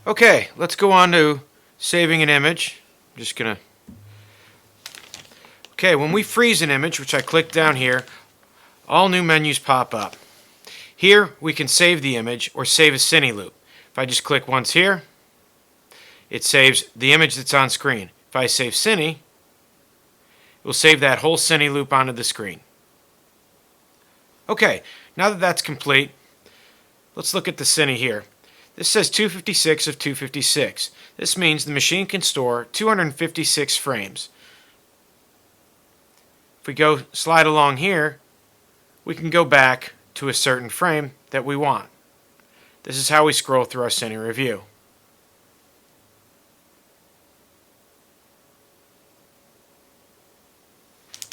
Okay, let's go on to saving an image. I'm just gonna. Okay, when we freeze an image, which I click down here, all new menus pop up. Here we can save the image or save a Cineloop. If I just click once here, it saves the image that's on screen. If I save Cine, it will save that whole Cineloop onto the screen. Okay, now that that's complete, let's look at the Cine here. This says 256 of 256. This means the machine can store 256 frames. If we go slide along here, we can go back to a certain frame that we want. This is how we scroll through our Cine review.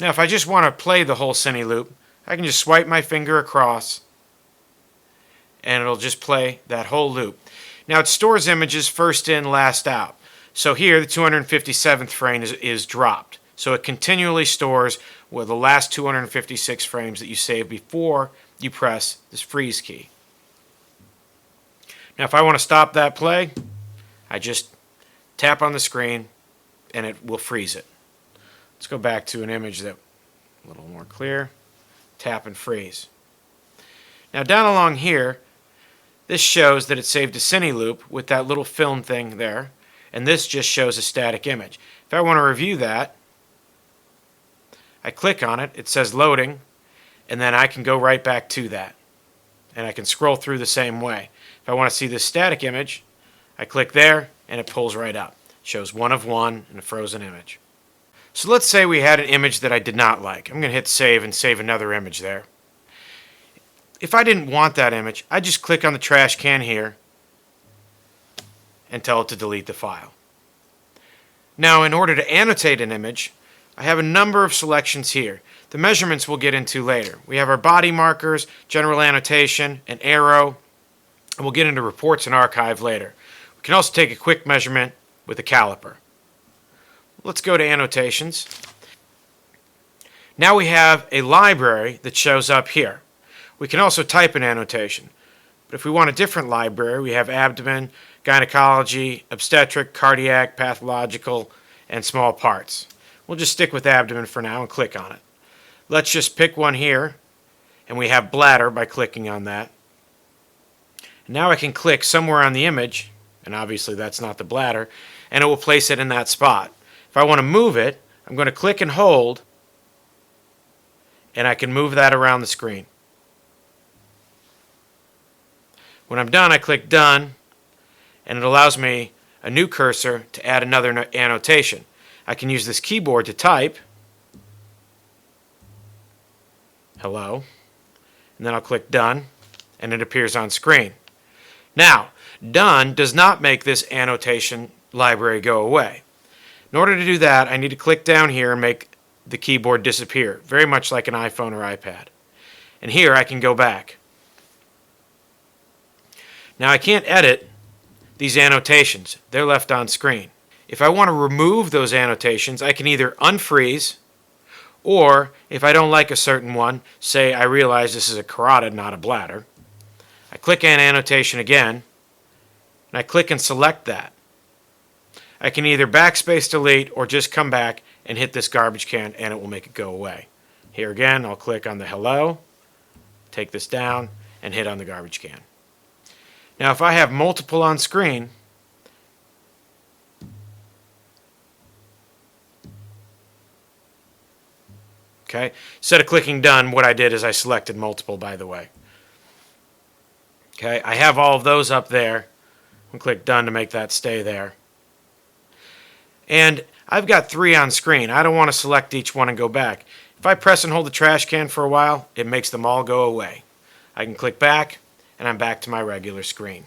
Now if I just want to play the whole Cineloop, I can just swipe my finger across and it'll just play that whole loop. Now it stores images first in, last out. So here the 257th frame is dropped. So it continually stores with the last 256 frames that you saved before you press this freeze key. Now if I want to stop that play, I just tap on the screen and it will freeze it. Let's go back to an image that's a little more clear. Tap and freeze. Now down along here, this shows that it saved a Cineloop with that little film thing there, and this just shows a static image. If I want to review that, I click on it, it says loading, and then I can go right back to that. And I can scroll through the same way. If I want to see this static image, I click there, and it pulls right up. It shows 1 of 1 in a frozen image. So let's say we had an image that I did not like. I'm going to hit save and save another image there. If I didn't want that image, I just click on the trash can here and tell it to delete the file. Now in order to annotate an image, I have a number of selections here. The measurements we'll get into later. We have our body markers, general annotation, an arrow, and we'll get into reports and archive later. We can also take a quick measurement with a caliper. Let's go to annotations. Now we have a library that shows up here. We can also type an annotation. But if we want a different library, we have abdomen, gynecology, obstetric, cardiac, pathological, and small parts. We'll just stick with abdomen for now and click on it. Let's just pick one here, and we have bladder by clicking on that. Now I can click somewhere on the image, and obviously that's not the bladder, and it will place it in that spot. If I want to move it, I'm going to click and hold, and I can move that around the screen. When I'm done, I click done, and it allows me a new cursor to add another annotation. I can use this keyboard to type hello, and then I'll click done, and it appears on screen. Now, done does not make this annotation library go away. In order to do that, I need to click down here and make the keyboard disappear, very much like an iPhone or iPad. And here I can go back. Now I can't edit these annotations. They're left on screen. If I want to remove those annotations, I can either unfreeze, or if I don't like a certain one, say I realize this is a carotid, not a bladder, I click on annotation again, and I click and select that. I can either backspace delete or just come back and hit this garbage can and it will make it go away. Here again, I'll click on the hello, take this down, and hit on the garbage can. Now if I have multiple on screen, okay, instead of clicking done, what I did is I selected multiple, by the way. Okay, I have all of those up there. I'll click done to make that stay there. And I've got 3 on screen. I don't want to select each one and go back. If I press and hold the trash can for a while, it makes them all go away. I can click back, and I'm back to my regular screen.